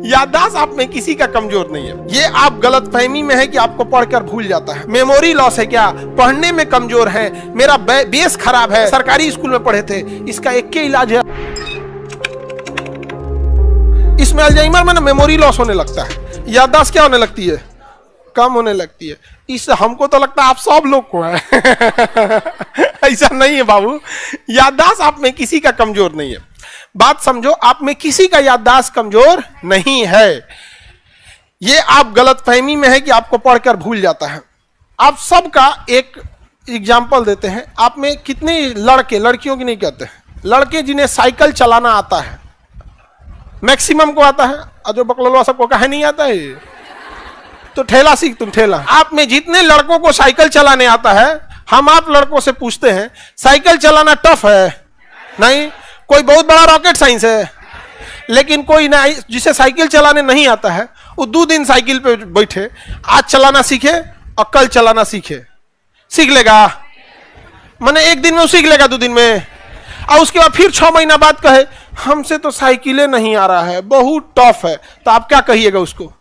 याददाश्त आप में किसी का कमजोर नहीं है। ये आप गलतफहमी में है कि आपको पढ़कर भूल जाता है। मेमोरी लॉस है क्या? पढ़ने में कमजोर है, मेरा बेस खराब है, सरकारी स्कूल में पढ़े थे। इसका एक ही इलाज है, इसमें अल्जाइमर में ना मेमोरी लॉस होने लगता है, याददाश्त क्या होने लगती है? कम होने लगती है। इससे हमको तो लगता है आप सब लोग को है ऐसा नहीं है बाबू, याददाश्त आप में किसी का कमजोर नहीं है। बात समझो, आप में किसी का याददाश्त कमजोर नहीं है। ये आप गलतफहमी में है कि आपको पढ़कर भूल जाता है। आप सबका एक एग्जाम्पल देते हैं। आप में कितने लड़के, लड़कियों की नहीं कहते, लड़के जिन्हें साइकिल चलाना आता है, मैक्सिमम को आता है, और जो बकलवा सबको कहे नहीं आता है, तो ठेला सीख तुम ठेला। आप में जितने लड़कों को साइकिल चलाने आता है, हम आप लड़कों से पूछते हैं साइकिल चलाना टफ है? नहीं। कोई बहुत बड़ा रॉकेट साइंस है? लेकिन कोई ना जिसे साइकिल चलाने नहीं आता है, वो 2 दिन साइकिल पे बैठे, आज चलाना सीखे और कल चलाना सीख लेगा। माने एक दिन में वो सीख लेगा, 2 दिन में, और उसके बाद फिर 6 महीना बाद कहे हमसे तो साइकिलें नहीं आ रहा है, बहुत टफ है। तो आप क्या कहिएगा उसको?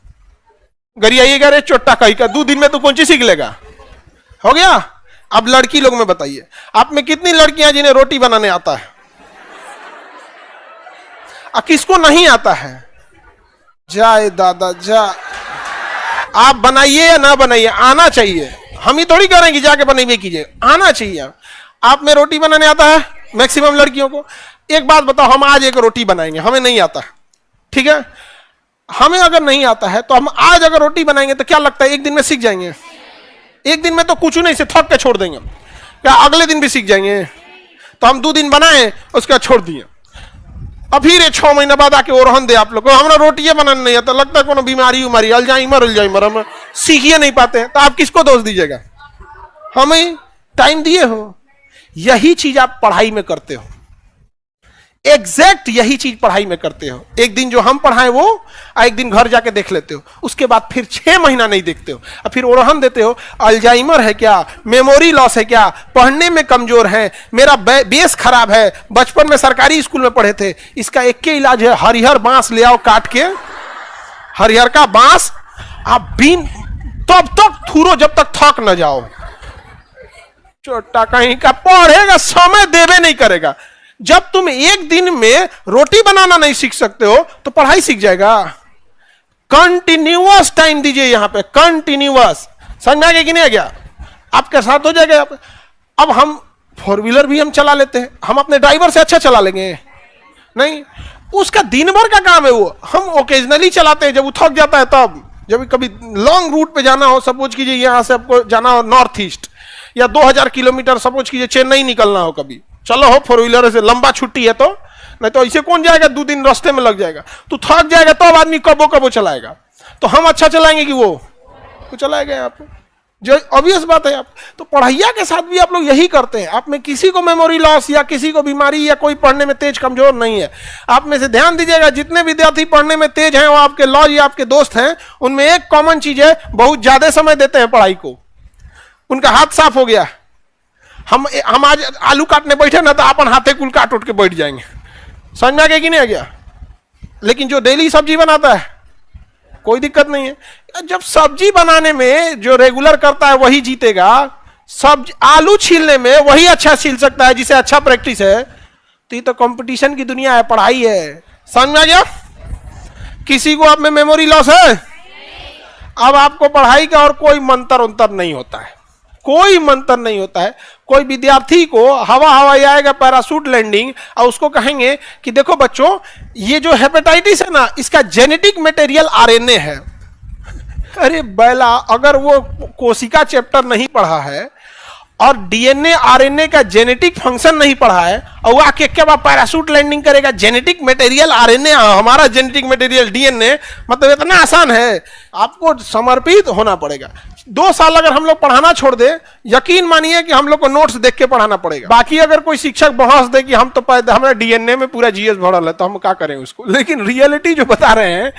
गरियाइएगा, रे चोट्टा कही का, 2 दिन में तो कौन सी सीख लेगा? हो गया। अब लड़की लोग में बताइए, आप में कितनी लड़कियां जिन्हें रोटी बनाने आता है? किसको नहीं आता है? जाए दादा जा, आप बनाइए या ना बनाइए, आना चाहिए। हम ही थोड़ी कह रहे हैं कि जाके बनाइए कीजिए, आना चाहिए। आप में रोटी बनाने आता है मैक्सिमम लड़कियों को? एक बात बताओ, हम आज एक रोटी बनाएंगे, हमें नहीं आता है, ठीक है? हमें अगर नहीं आता है तो हम आज अगर रोटी बनाएंगे तो क्या लगता है 1 दिन में सीख जाएंगे? 1 दिन में तो कुछ नहीं, से थक के छोड़ देंगे। क्या अगले दिन भी सीख जाएंगे? तो हम 2 दिन बनाए, उसके बाद छोड़ दिए, अब फिर 6 महीना बाद आके ओरहन दे आप लोग को हमारा रोटियां बनाने नहीं आता, लगता है कोनो बीमारी उमारी, अल्जाइमर हम सीख ही नहीं पाते हैं। तो आप किसको दोष दीजिएगा? हमें टाइम दिए हो। यही चीज आप पढ़ाई में करते हो, एग्जैक्ट यही चीज पढ़ाई में करते हो। एक दिन जो हम पढ़ाएं वो, एक दिन घर जाके देख लेते हो, उसके बाद फिर 6 महीना नहीं देखते हो, और फिर ओरहन देते हो अल्जाइमर है क्या, मेमोरी लॉस है क्या, पढ़ने में कमजोर है, मेरा बेस खराब है, बचपन में सरकारी स्कूल में पढ़े थे। इसका एक ही इलाज है, हरिहर बांस ले आओ काट के, हरिहर का बांस आप बीन तब तक थूरो जब तक थक न जाओ। छोटा कहीं का पढ़ेगा, समय देवे नहीं करेगा। जब तुम 1 दिन में रोटी बनाना नहीं सीख सकते हो तो पढ़ाई सीख जाएगा। कंटिन्यूअस टाइम दीजिए यहां पे, कंटिन्यूअस। समझ में आ गया कि नहीं आ गया? आपके साथ हो जाएगा। अब हम 4 व्हीलर भी हम चला लेते हैं, हम अपने ड्राइवर से अच्छा चला लेंगे? नहीं, उसका दिन भर का काम है वो, हम ओकेजनली चलाते हैं जब वो थक जाता है तब। जब कभी लॉन्ग रूट पे जाना हो, सपोज कीजिए यहां से आपको जाना हो नॉर्थ ईस्ट, या 2000 किलोमीटर सपोज कीजिए चेन्नई निकलना हो, कभी चलो हो 4 व्हीलर से, लंबा छुट्टी है तो, नहीं तो ऐसे कौन जाएगा? 2 दिन रास्ते में लग जाएगा, तो थक जाएगा, तब आदमी कबो चलाएगा। तो हम अच्छा चलाएंगे कि वो चलाएगा? आप जो ऑब्वियस बात है। आप तो पढ़ाइया के साथ भी आप लोग यही करते हैं। आप में किसी को मेमोरी लॉस या किसी को बीमारी या कोई पढ़ने में तेज कमजोर नहीं है। आप में से ध्यान दीजिएगा, जितने विद्यार्थी पढ़ने में तेज हैं वो आपके लॉज या आपके दोस्त हैं, उनमें एक कॉमन चीज है, बहुत ज्यादा समय देते हैं पढ़ाई को। उनका हाथ साफ हो गया। हम आज आलू काटने बैठे ना तो अपन हाथे कुल काट उठ के बैठ जाएंगे। समझ में आ गया कि नहीं आ गया? लेकिन जो डेली सब्जी बनाता है कोई दिक्कत नहीं है। जब सब्जी बनाने में जो रेगुलर करता है वही जीतेगा, सब्जी आलू छीलने में वही अच्छा छील सकता है जिसे अच्छा प्रैक्टिस है। तो ये तो कंपटीशन की दुनिया है, पढ़ाई है। समझ में आ गया? किसी को आप में मेमोरी लॉस है? अब आपको पढ़ाई का और कोई मंत्र उंतर नहीं होता है, कोई मंत्र नहीं होता है। कोई विद्यार्थी को हवा आएगा पैराशूट लैंडिंग, और उसको कहेंगे कि देखो बच्चों, ये जो हेपेटाइटिस है ना, इसका जेनेटिक मटेरियल आरएनए है। अरे बैला, अगर वो कोशिका चैप्टर नहीं पढ़ा है और डीएनए आरएनए का जेनेटिक फंक्शन नहीं पढ़ा है, और वो आके क्या पैराशूट लैंडिंग करेगा? जेनेटिक मटेरियल आरएनए, हमारा जेनेटिक मटेरियल डीएनए, मतलब इतना आसान है? आपको समर्पित होना पड़ेगा। 2 साल अगर हम लोग पढ़ाना छोड़ दे, यकीन मानिए कि हम लोग को नोट्स देख के पढ़ाना पड़ेगा। बाकी अगर कोई शिक्षक बहस दे कि हम तो हमारा डीएनए में पूरा जीएस भरल है, तो हम क्या करें उसको। लेकिन रियलिटी जो बता रहे हैं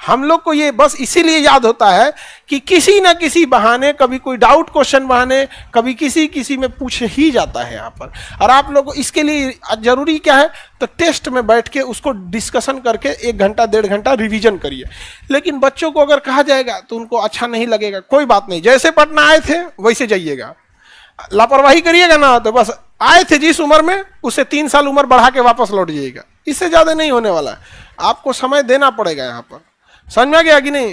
हम लोग को ये बस इसीलिए याद होता है कि किसी ना किसी बहाने, कभी कोई डाउट क्वेश्चन बहाने, कभी किसी में पूछ ही जाता है यहाँ पर। और आप लोग को इसके लिए जरूरी क्या है, तो टेस्ट में बैठ के उसको डिस्कशन करके 1 घंटा 1.5 घंटा रिवीजन करिए। लेकिन बच्चों को अगर कहा जाएगा तो उनको अच्छा नहीं लगेगा, कोई बात नहीं, जैसे पटना आए थे वैसे जाइएगा, लापरवाही करिएगा ना तो बस आए थे जिस उम्र में उससे 3 साल उम्र बढ़ा के वापस लौट जाइएगा, इससे ज्यादा नहीं होने वाला है। आपको समय देना पड़ेगा यहाँ पर, समझ में आ गया कि नहीं।